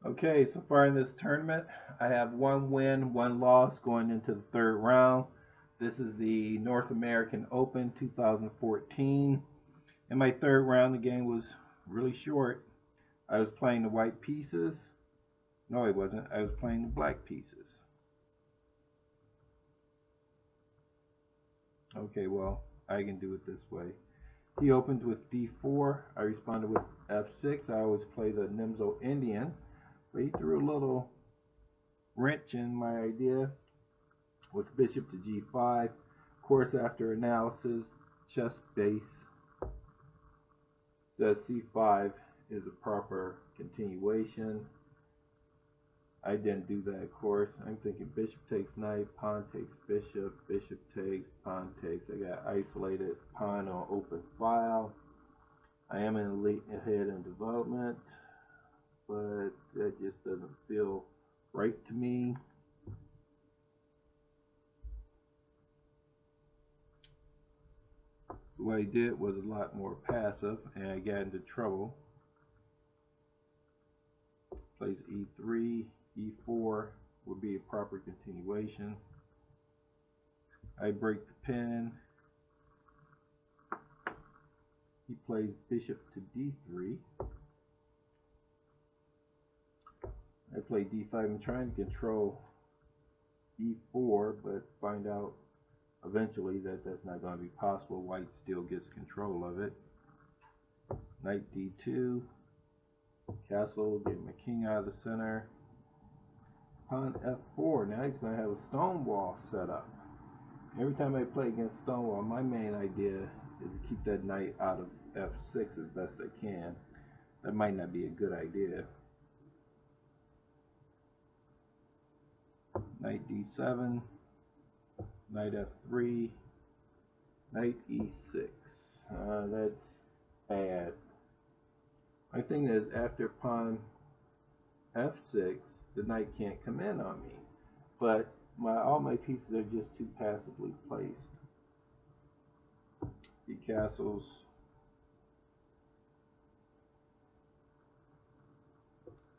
Okay, so far in this tournament, I have one win, one loss going into the third round. This is the North American Open 2014. In my third round, the game was really short. I was playing the white pieces. No, I wasn't. I was playing the black pieces. Okay, well, I can do it this way. He opened with d4. I responded with f6. I always play the Nimzo Indian. But he threw a little wrench in my idea with bishop to g5. Of course, after analysis, chess base says c5 is a proper continuation. I didn't do that, of course. I'm thinking bishop takes knight, pawn takes bishop, bishop takes, pawn takes. I got isolated pawn on open file. I am in elite ahead in development, but that just doesn't feel right to me. So what I did was a lot more passive, and I got into trouble. Plays e3, e4 would be a proper continuation. I break the pin. He plays bishop to d3. I play d5. I'm trying to control e4, but find out eventually that that's not going to be possible. White still gets control of it. Knight d2. Castle, get my king out of the center. Pawn f4. Now he's going to have a stone wall set up. Every time I play against stone wall, my main idea is to keep that knight out of f6 as best I can. That might not be a good idea. Knight d7, knight f3, knight e6. That's bad. My thing is, after pawn f6, the knight can't come in on me. But all my pieces are just too passively placed. He castles.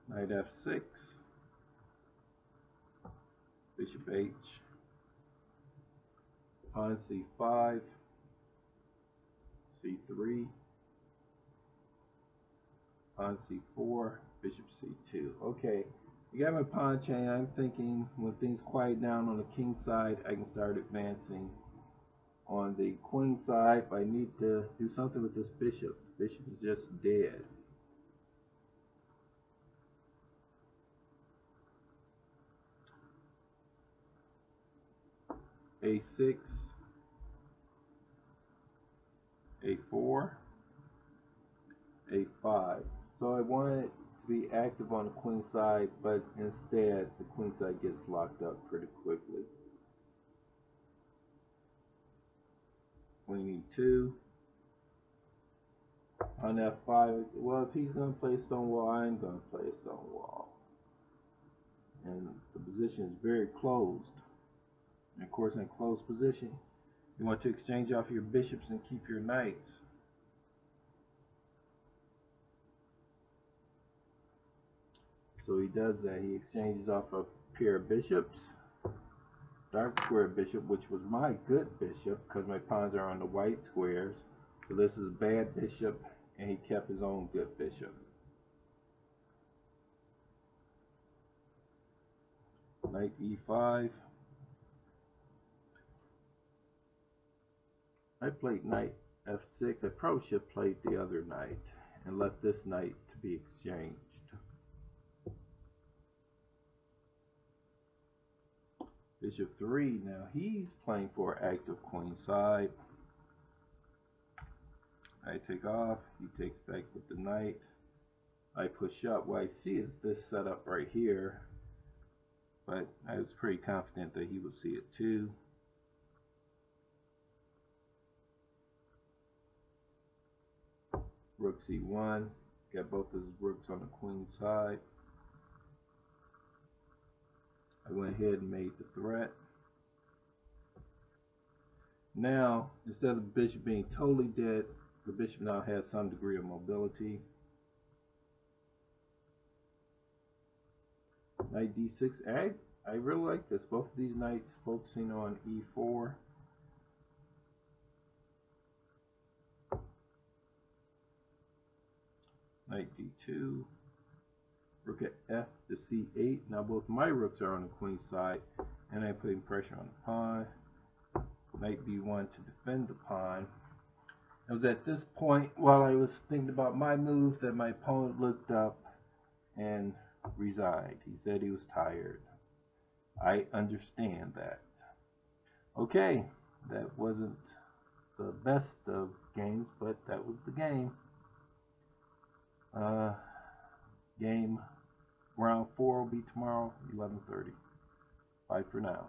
Knight f6. Bishop h. Pawn c5. c3. Pawn c4. Bishop c2. Okay. You got my pawn chain. I'm thinking when things quiet down on the king side, I can start advancing on the queen side. But I need to do something with this bishop. Bishop is just dead. a6, a4, a5. So I wanted to be active on the queen side, but instead the queen side gets locked up pretty quickly. Queen e2. On f5, well, if he's going to play stone wall, I'm going to play a stone wall. And the position is very closed. And of course, in a closed position, you want to exchange off your bishops and keep your knights. So he does that. He exchanges off a pair of bishops. Dark square bishop, which was my good bishop, because my pawns are on the white squares. So this is a bad bishop, and he kept his own good bishop. Knight e5. I played knight f6. I probably should have played the other knight and left this knight to be exchanged. Bishop 3. Now he's playing for active queen side. I take off. He takes back with the knight. I push up. What I see is this setup right here, but I was pretty confident that he would see it too. Rook c1. Got both his rooks on the queen side. I went ahead and made the threat. Now, instead of the bishop being totally dead, the bishop now has some degree of mobility. Knight d6. I really like this. Both of these knights focusing on e4. Knight d2. Rook at f to c8. Now both my rooks are on the queen side, and I'm putting pressure on the pawn. Knight b1 to defend the pawn. It was at this point, while I was thinking about my move, that my opponent looked up and resigned. He said he was tired. I understand that. Okay, that wasn't the best of games, but that was the game. Game round 4 will be tomorrow, 11:30. Bye for now.